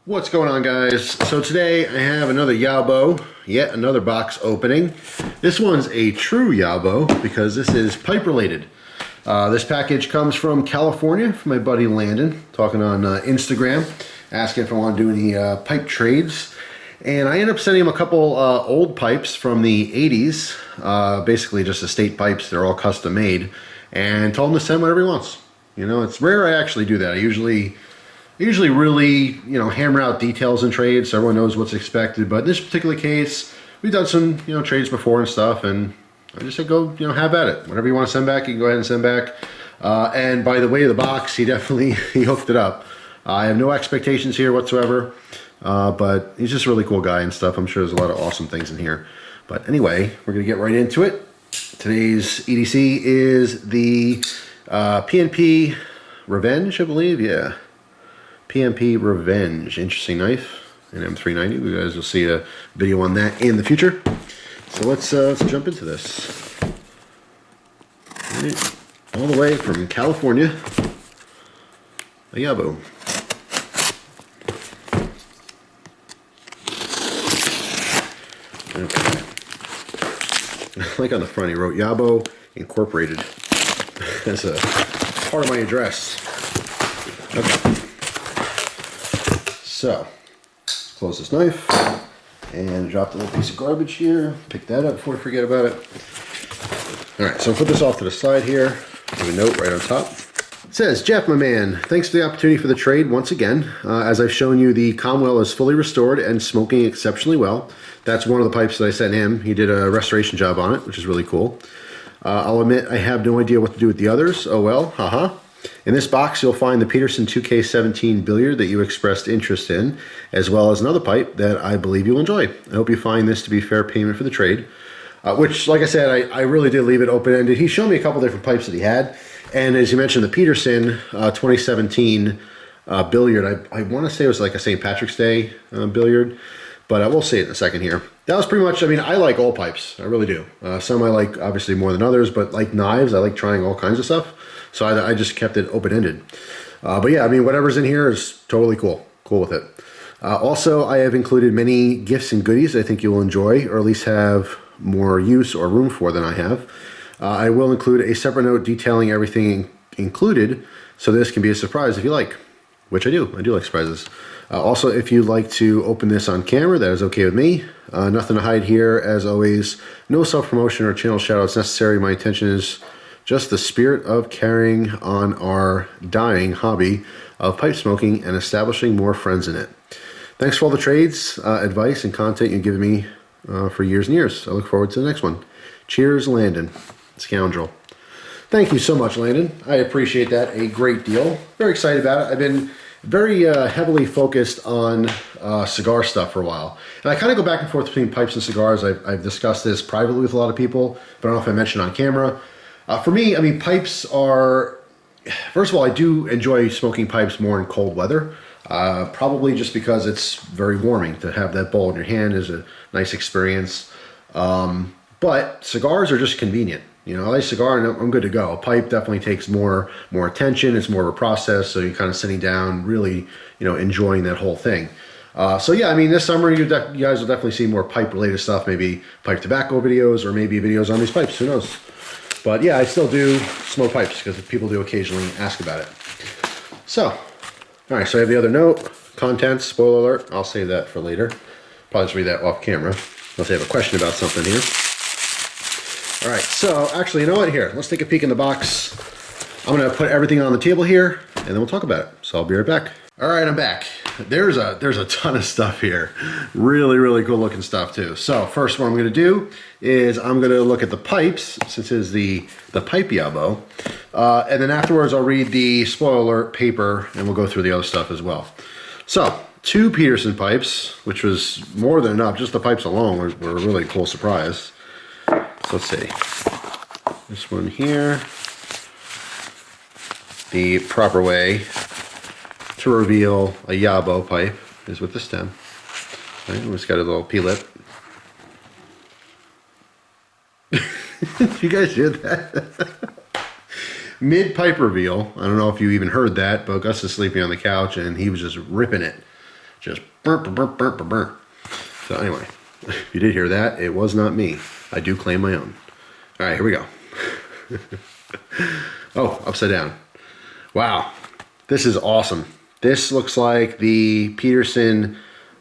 What's going on, guys? So today I have another YABO, yet another box opening. This one's a true YABO because this is pipe related. This package comes from California from my buddy Landon, talking on Instagram, asking if I want to do any pipe trades. And I ended up sending him a couple old pipes from the 80s, basically just estate pipes. They're all custom made, and told him to send whatever he wants. You know, it's rare I actually do that. I usually really, hammer out details in trades so everyone knows what's expected. But in this particular case, we've done some, trades before and stuff, and I just said go, have at it. Whatever you want to send back, you can go ahead and send back. And by the way of the box, he definitely he hooked it up. I have no expectations here whatsoever, but he's just a really cool guy and stuff. I'm sure there's a lot of awesome things in here. But anyway, we're gonna get right into it. Today's EDC is the PMP Revenge, I believe. Yeah. PMP Revenge, interesting knife, an M390. You guys will see a video on that in the future. So let's jump into this. Right. All the way from California, a YABO. Okay. Like on the front, he wrote YABO Incorporated. That's a part of my address. Okay. So, let's close this knife, and dropped a little piece of garbage here. Pick that up before I forget about it. Alright, so I'll put this off to the side here. Have a note right on top. It says, Jeff, my man, thanks for the opportunity for the trade once again. As I've shown you, the Comwell is fully restored and smoking exceptionally well. That's one of the pipes that I sent him. He did a restoration job on it, which is really cool. I'll admit I have no idea what to do with the others. Oh well, haha. In this box, you'll find the Peterson 2K17 billiard that you expressed interest in, as well as another pipe that I believe you'll enjoy. I hope you find this to be fair payment for the trade, which, like I said, I really did leave it open-ended. He showed me a couple different pipes that he had, and as you mentioned, the Peterson 2017 billiard, I want to say it was like a St. Patrick's Day billiard, but we'll see it in a second here. That was pretty much, I like all pipes. I really do. Some I like, obviously, more than others, but like knives, I like trying all kinds of stuff. So I just kept it open-ended. But yeah, whatever's in here is totally cool. Cool with it. Also, I have included many gifts and goodies I think you'll enjoy, or at least have more use or room for than I have. I will include a separate note detailing everything included, so this can be a surprise if you like, which I do. I do like surprises. Also, if you'd like to open this on camera, that is okay with me. Nothing to hide here. As always, no self-promotion or channel shoutouts necessary. My intention is just the spirit of carrying on our dying hobby of pipe smoking and establishing more friends in it. Thanks for all the trades, advice, and content you've given me for years and years. I look forward to the next one. Cheers, Landon. Scoundrel. Thank you so much, Landon. I appreciate that a great deal. Very excited about it. I've been very heavily focused on cigar stuff for a while. And I kind of go back and forth between pipes and cigars. I've discussed this privately with a lot of people, but I don't know if I mentioned on camera. For me, pipes are, first of all, I do enjoy smoking pipes more in cold weather. Probably just because it's very warming. To have that bowl in your hand is a nice experience. But cigars are just convenient. I like a cigar and I'm good to go. A pipe definitely takes more attention. It's more of a process, so you're kind of sitting down, really, enjoying that whole thing. So yeah, this summer you guys will definitely see more pipe-related stuff, maybe pipe tobacco videos or maybe videos on these pipes. Who knows? But yeah, I still do smoke pipes because people do occasionally ask about it. So, all right, so I have the other note, contents, spoiler alert. I'll save that for later. Probably just read that off camera, unless I have a question about something here. All right, so actually, you know what? Here, let's take a peek in the box. I'm gonna put everything on the table here, and then we'll talk about it. So I'll be right back. All right, I'm back. There's a ton of stuff here. Really, really cool looking stuff too. So first what I'm gonna do is I'm gonna look at the pipes, since it's the pipe YABO. And then afterwards I'll read the spoiler alert paper and we'll go through the other stuff as well. So 2 Peterson pipes, which was more than enough. Just the pipes alone were a really cool surprise. So let's see. This one here. The proper way to reveal a YABO pipe is with the stem. Right, it's got a little P-lip. You guys hear that? Mid-pipe reveal. I don't know if you even heard that, but Gus is sleeping on the couch and he was just ripping it. Just burp, burp, burp, burp, burp. So anyway, if you did hear that, it was not me. I do claim my own. All right, here we go. Oh, upside down. Wow, this is awesome. This looks like the Peterson,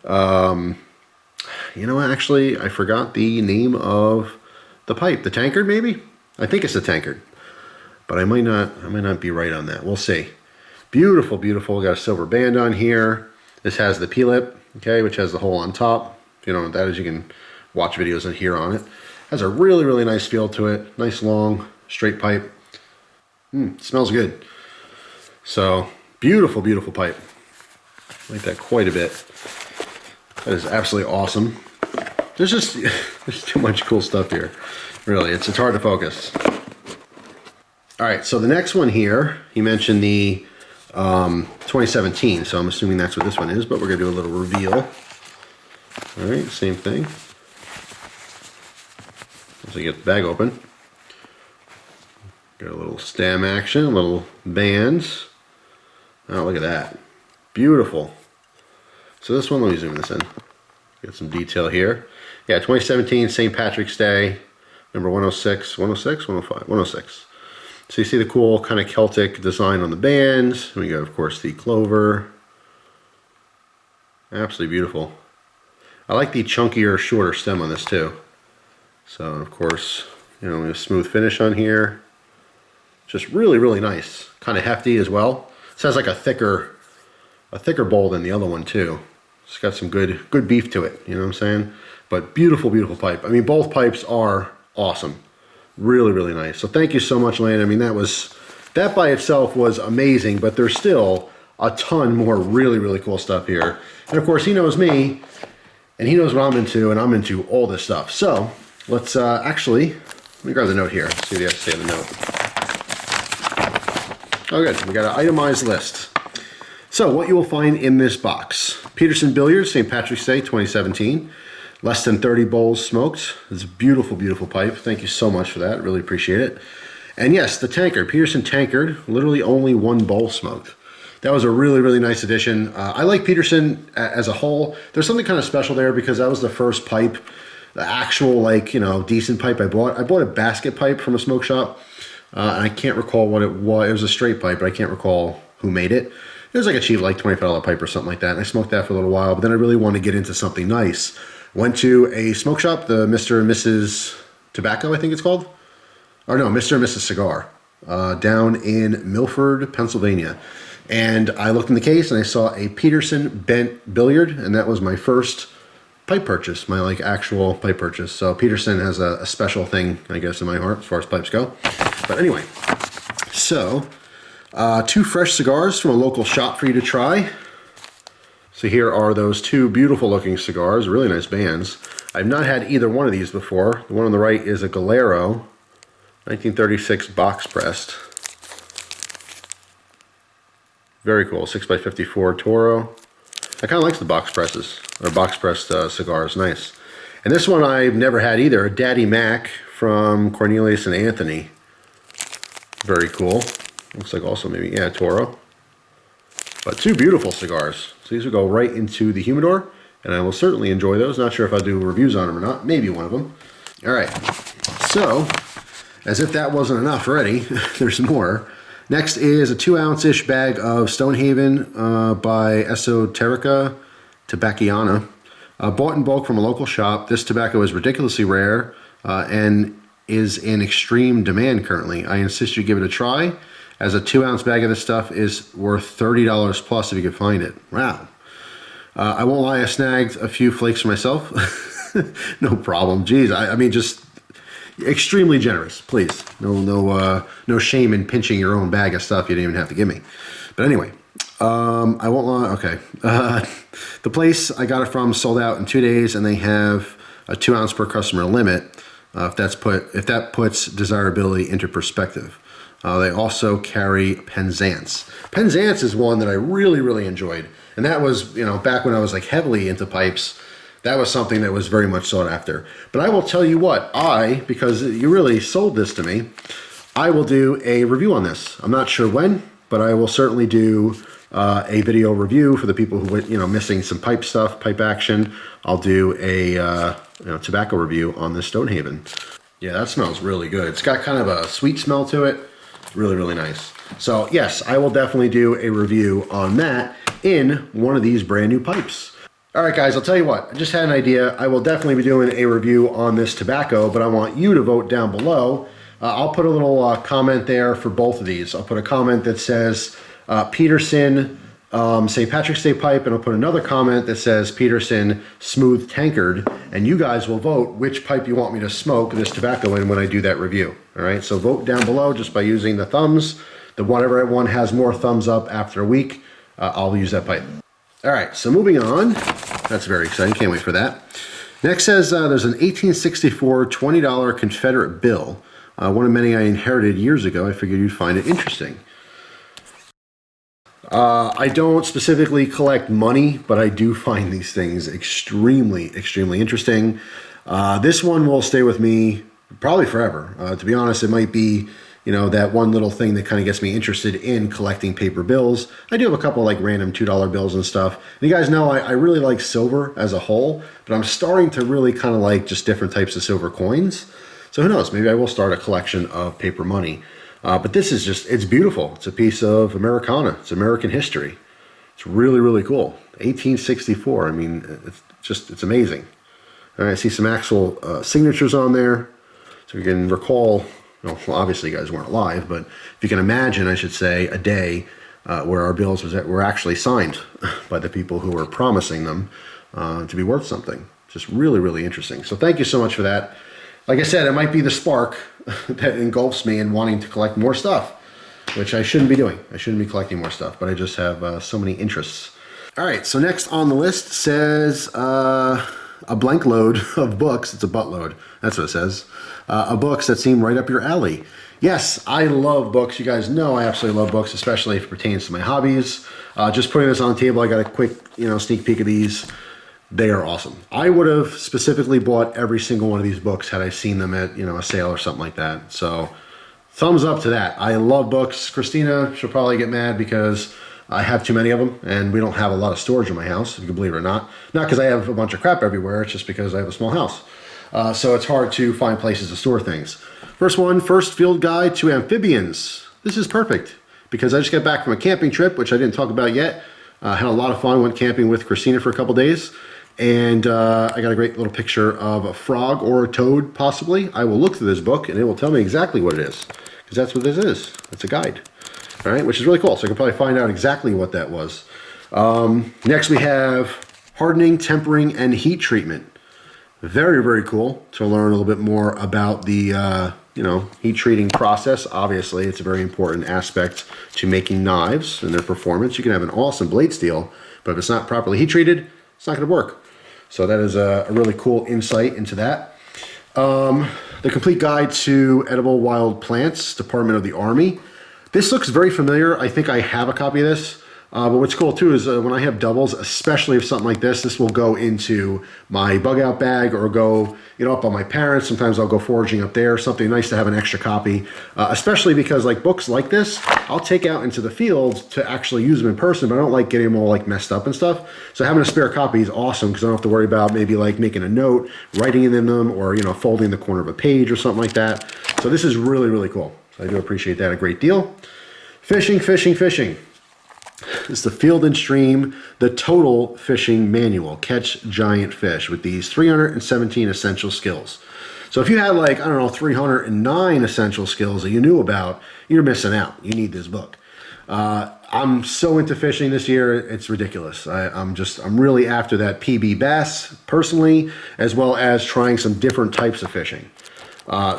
you know what, actually, I forgot the name of the pipe. The tankard, maybe? I think it's the tankard. But I might not be right on that. We'll see. Beautiful, beautiful. Got a silver band on here. This has the P-lip, okay, which has the hole on top. If you know what that is, you can watch videos in here on it. Has a really, really nice feel to it. Nice, long, straight pipe. Smells good. So, beautiful, beautiful pipe. I like that quite a bit. That is absolutely awesome. There's too much cool stuff here. Really, it's hard to focus. All right, so the next one here, he mentioned the 2017, so I'm assuming that's what this one is, but we're gonna do a little reveal. All right, same thing. Once I get the bag open. Got a little stem action, little bands. Oh, look at that. Beautiful. So this one, let me zoom this in. Get some detail here. Yeah, 2017, St. Patrick's Day, number 106, 106, 105, 106. So you see the cool kind of Celtic design on the bands. We got, of course, the clover. Absolutely beautiful. I like the chunkier, shorter stem on this too. So, of course, you know, a smooth finish on here. Just really, really nice. Kind of hefty as well. This has like a thicker bowl than the other one too. It's got some good beef to it, you know what I'm saying? But beautiful, beautiful pipe. I mean, both pipes are awesome. Really, really nice. So thank you so much, Landon. I mean, that by itself was amazing, but there's still a ton more really, really cool stuff here. And of course, he knows me, and he knows what I'm into, and I'm into all this stuff. So let's actually, let me grab the note here. See what he has to say in the note. Oh, good. We got an itemized list. So what you will find in this box: Peterson Billiards, St. Patrick's Day 2017. Less than 30 bowls smoked. It's a beautiful, beautiful pipe. Thank you so much for that. Really appreciate it. And yes, the tankard, Peterson tankard, literally only 1 bowl smoked. That was a really, really nice addition. I like Peterson as a whole. There's something kind of special there because that was the first pipe, the actual, like, you know, decent pipe I bought. I bought a basket pipe from a smoke shop. And I can't recall what it was. It was a straight pipe, but I can't recall who made it. It was like a cheap, like $25 pipe or something like that. And I smoked that for a little while, but then I really wanted to get into something nice. Went to a smoke shop, the Mr. and Mrs. Tobacco, I think it's called. Or no, Mr. and Mrs. Cigar, down in Milford, Pennsylvania. And I looked in the case and I saw a Peterson bent billiard, and that was my first pipe purchase, my like actual pipe purchase. So Peterson has a special thing, I guess, in my heart as far as pipes go. But anyway, so 2 fresh cigars from a local shop for you to try. So here are those 2 beautiful looking cigars, really nice bands. I've not had either one of these before. The one on the right is a Galero, 1936 box pressed. Very cool, 6x54 Toro. I kind of like the box presses, or box pressed cigars, nice. And this one I've never had either, a Daddy Mac from Cornelius and Anthony. Very cool. Looks like also maybe, yeah, Toro. But 2 beautiful cigars. So these will go right into the humidor, and I will certainly enjoy those. Not sure if I'll do reviews on them or not. Maybe one of them. All right. So, as if that wasn't enough already, there's more. Next is a 2-ounce-ish bag of Stonehaven by Esoterica Tabacchiana. Bought in bulk from a local shop. This tobacco is ridiculously rare and is in extreme demand currently. I insist you give it a try, as a 2-ounce bag of this stuff is worth $30 plus if you can find it. Wow. I won't lie, I snagged a few flakes for myself. No problem. Geez, I mean, just extremely generous, please. No shame in pinching your own bag of stuff you didn't even have to give me. But anyway, I won't lie. Okay. The place I got it from sold out in 2 days, and they have a 2-ounce per customer limit. If that puts desirability into perspective. They also carry Penzance. Penzance is one that I really, really enjoyed. And that was, you know, back when I was like heavily into pipes, that was something that was very much sought after. But I will tell you what, because you really sold this to me, I will do a review on this. I'm not sure when, but I will certainly do a video review for the people who went, missing some pipe stuff, pipe action. I'll do a tobacco review on this Stonehaven. Yeah, that smells really good. It's got kind of a sweet smell to it. Really, really nice. So yes, I will definitely do a review on that in one of these brand new pipes. All right, guys, I'll tell you what, I just had an idea. I will definitely be doing a review on this tobacco, but I want you to vote down below. I'll put a little comment there for both of these. I'll put a comment that says Peterson St. Patrick's Day pipe, and I'll put another comment that says Peterson Smooth Tankard, and you guys will vote which pipe you want me to smoke this tobacco in when I do that review. All right, so vote down below just by using the thumbs. Whatever one has more thumbs up after a week, I'll use that pipe. All right, so moving on. That's very exciting, can't wait for that. Next says there's an 1864 $20 Confederate bill. One of many I inherited years ago. I figured you'd find it interesting. I don't specifically collect money, but I do find these things extremely, extremely interesting. This one will stay with me probably forever. To be honest, it might be, that one little thing that kind of gets me interested in collecting paper bills. I do have a couple like random $2 bills and stuff. And you guys know I really like silver as a whole, but I'm starting to really kind of like just different types of silver coins. So who knows, maybe I will start a collection of paper money. But this is just, it's beautiful. It's a piece of Americana. It's American history. It's really, really cool. 1864, I mean, it's amazing. All right, I see some actual signatures on there. So you can recall, well, obviously you guys weren't alive, but if you can imagine, I should say, a day where our bills were actually signed by the people who were promising them to be worth something. Just really, really interesting. So thank you so much for that. Like I said, it might be the spark that engulfs me in wanting to collect more stuff, which I shouldn't be doing. I shouldn't be collecting more stuff, but I just have so many interests. All right, so next on the list says a blank load of books. It's a buttload. That's what it says. Of books that seem right up your alley. Yes, I love books. You guys know I absolutely love books, especially if it pertains to my hobbies. Just putting this on the table, I got a quick, sneak peek of these. They are awesome. I would have specifically bought every single one of these books had I seen them at, a sale or something like that. So thumbs up to that. I love books. Christina, she'll probably get mad because I have too many of them and we don't have a lot of storage in my house, if you can believe it or not. Not because I have a bunch of crap everywhere, it's just because I have a small house. So it's hard to find places to store things. First one, First Field Guide to Amphibians. This is perfect because I just got back from a camping trip, which I didn't talk about yet. Had a lot of fun, went camping with Christina for a couple days. And I got a great little picture of a frog or a toad, possibly. I will look through this book and it will tell me exactly what it is, because that's what this is. It's a guide, all right, which is really cool. So I can probably find out exactly what that was. Next we have Hardening, Tempering, and Heat Treatment. Very, very cool to learn a little bit more about the heat treating process. Obviously, it's a very important aspect to making knives and their performance. You can have an awesome blade steel, but if it's not properly heat treated, it's not going to work. So that is a really cool insight into that. The Complete Guide to Edible Wild Plants, Department of the Army. This looks very familiar. I think I have a copy of this. But what's cool too is when I have doubles, especially if something like this will go into my bug out bag or go, up on my parents. Sometimes I'll go foraging up there. Something nice to have an extra copy, especially because like books like this, I'll take out into the field to actually use them in person, but I don't like getting them all like messed up and stuff. So having a spare copy is awesome because I don't have to worry about maybe like making a note, writing in them, or folding the corner of a page or something like that. So this is really, really cool. So I do appreciate that a great deal. Fishing, fishing, fishing. It's the Field and Stream, the Total Fishing Manual, Catch Giant Fish, with these 317 essential skills. So if you had like, 309 essential skills that you knew about, you're missing out. You need this book. I'm so into fishing this year, it's ridiculous. I'm really after that PB bass personally, as well as trying some different types of fishing.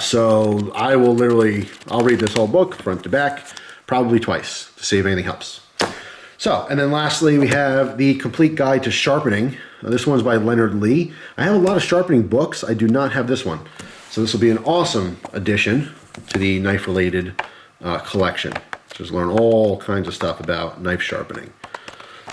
So I'll read this whole book front to back, probably twice to see if anything helps. So, and then lastly, we have the Complete Guide to Sharpening. This one's by Leonard Lee. I have a lot of sharpening books. I do not have this one. So this will be an awesome addition to the knife-related collection. Just learn all kinds of stuff about knife sharpening.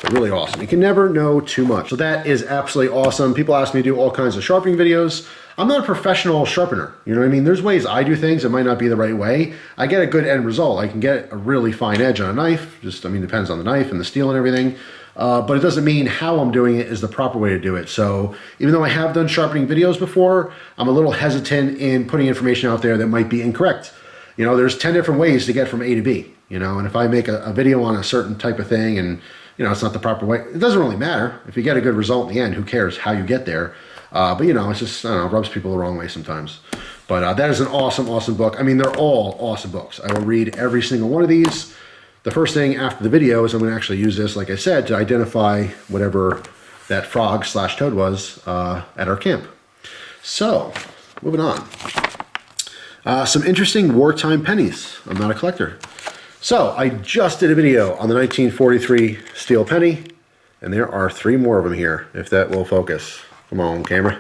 So really awesome. You can never know too much. So that is absolutely awesome. People ask me to do all kinds of sharpening videos. I'm not a professional sharpener. You know what I mean? There's ways I do things that might not be the right way. I get a good end result. I can get a really fine edge on a knife. Just, I mean, depends on the knife and the steel and everything. But it doesn't mean how I'm doing it is the proper way to do it. So even though I have done sharpening videos before, I'm a little hesitant in putting information out there that might be incorrect. You know, there's 10 different ways to get from A to B, you know, and if I make a video on a certain type of thing and, you know, it's not the proper way, it doesn't really matter. If you get a good result in the end, who cares how you get there? But, you know, it's just, I don't know, rubs people the wrong way sometimes. But that is an awesome, awesome book. I mean, they're all awesome books. I will read every single one of these. The first thing after the video is I'm going to actually use this, like I said, to identify whatever that frog / toad was at our camp. So, moving on. Some interesting wartime pennies. I'm not a collector. So, I just did a video on the 1943 steel penny, and there are 3 more of them here, if that will focus. Come on, camera.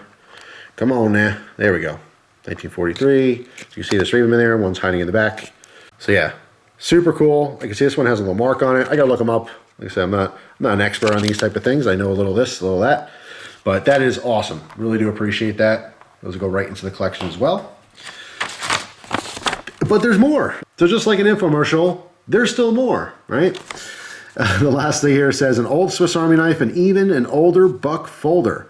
Come on now. There we go. 1943. So you can see there's 3 of them in there. One's hiding in the back. So yeah, super cool. I can see this one has a little mark on it. I gotta look them up. Like I said, I'm not an expert on these type of things. I know a little this, a little that. But that is awesome. Really do appreciate that. Those will go right into the collection as well. But there's more. So just like an infomercial, there's still more, right? The last thing here says an old Swiss Army knife and even an older buck folder.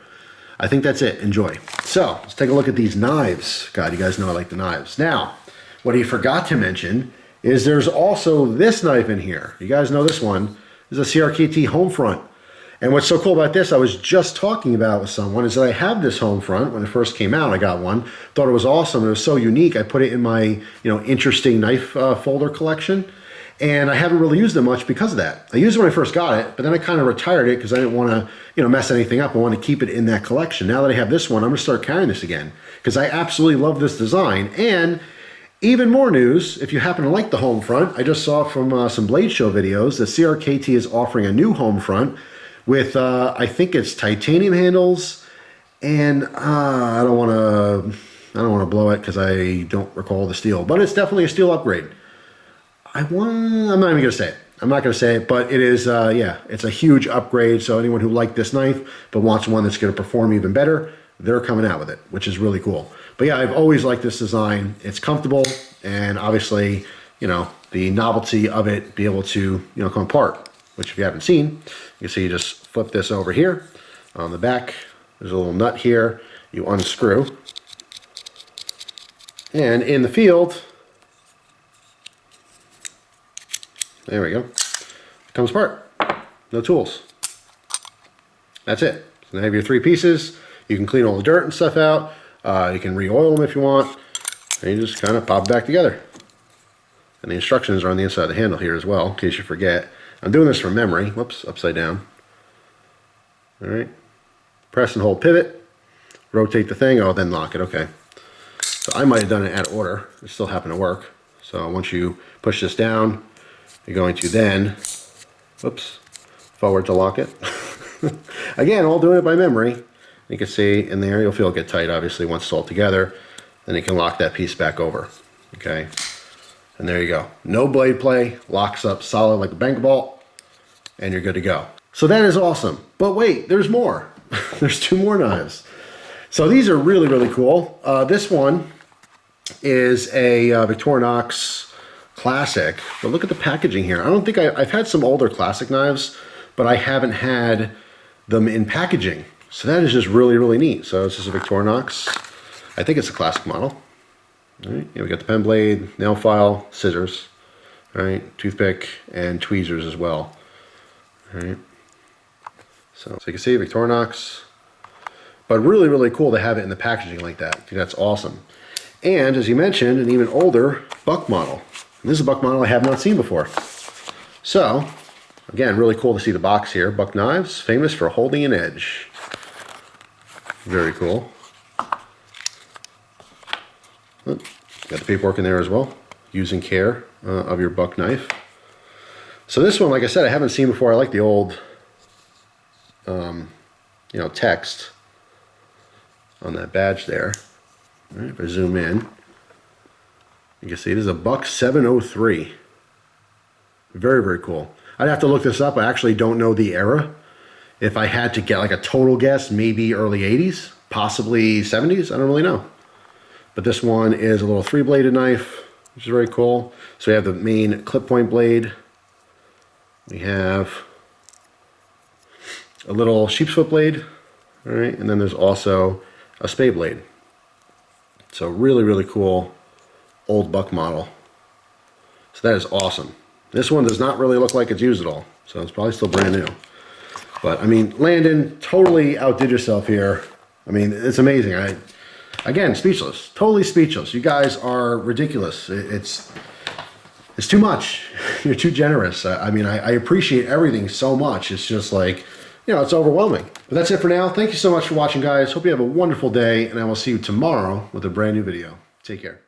I think that's it. Enjoy. So let's take a look at these knives. God, you guys know I like the knives. Now, what he forgot to mention is there's also this knife in here. You guys know this one. This is a CRKT Homefront. And what's so cool about this, I was just talking about with someone, is that I have this Homefront. When it first came out, I got one. Thought it was awesome. It was so unique. I put it in my, you know, interesting knife folder collection. And I haven't really used it much because of that. I used it when I first got it, but then I kind of retired it because I didn't want to, you know, mess anything up. I want to keep it in that collection. Now that I have this one, I'm going to start carrying this again because I absolutely love this design. And even more news, if you happen to like the Homefront, I just saw from some Blade Show videos that CRKT is offering a new Homefront with, I think it's titanium handles, and I don't want to blow it because I don't recall the steel, but it's definitely a steel upgrade. I'm not even gonna say it. I'm not gonna say it, but it is, yeah, it's a huge upgrade. So anyone who liked this knife but wants one that's gonna perform even better, they're coming out with it, which is really cool. But yeah, I've always liked this design. It's comfortable, and obviously, you know, the novelty of it, be able to, you know, come apart, which if you haven't seen, you can see you just flip this over here. On the back, there's a little nut here. You unscrew. And in the field, there we go. It comes apart. No tools. That's it. So now you have your 3 pieces. You can clean all the dirt and stuff out. You can re-oil them if you want. And you just kind of pop it back together. And the instructions are on the inside of the handle here as well, in case you forget. I'm doing this from memory. Whoops, upside down. All right. Press and hold pivot. Rotate the thing. Oh, then lock it. Okay. So I might have done it out of order. It still happened to work. So once you push this down, you're going to then, whoops, forward to lock it. Again, all doing it by memory. You can see in there, you'll feel it get tight, obviously, once it's all together. Then you can lock that piece back over, okay? And there you go. No blade play, locks up solid like a bank vault, and you're good to go. So that is awesome. But wait, there's more. There's 2 more knives. So these are really, really cool. This one is a Victorinox Classic, but look at the packaging here. I don't think I've had some older classic knives, but I haven't had them in packaging. So that is just really, really neat. So it's just a Victorinox. I think it's a classic model. All right, yeah, we got the pen blade, nail file, scissors, all right, toothpick, and tweezers as well. All right. So you can see Victorinox, but really, really cool to have it in the packaging like that. I think that's awesome. And as you mentioned, an even older buck model. And this is a buck model I have not seen before. So, again, really cool to see the box here. Buck Knives, famous for holding an edge. Very cool. Oh, got the paperwork in there as well. Using care of your buck knife. So this one, like I said, I haven't seen before. I like the old, you know, text on that badge there. All right, if I zoom in, you can see it is a buck 703. Very, very cool. I'd have to look this up. I actually don't know the era. If I had to get like a total guess, maybe early 80s, possibly 70s. I don't really know. But this one is a little 3-bladed knife, which is very cool. So we have the main clip point blade. We have a little sheep's foot blade, all right, and then there's also a spade blade. So really, really cool old buck model. So that is awesome. This one does not really look like it's used at all, so it's probably still brand new. But I mean, Landon, totally outdid yourself here. I mean, it's amazing. Again, speechless, totally speechless. You guys are ridiculous. It's too much. You're too generous. I mean, I appreciate everything so much. It's just like, you know, it's overwhelming. But that's it for now. Thank you so much for watching, guys. Hope you have a wonderful day, and I will see you tomorrow with a brand new video. Take care.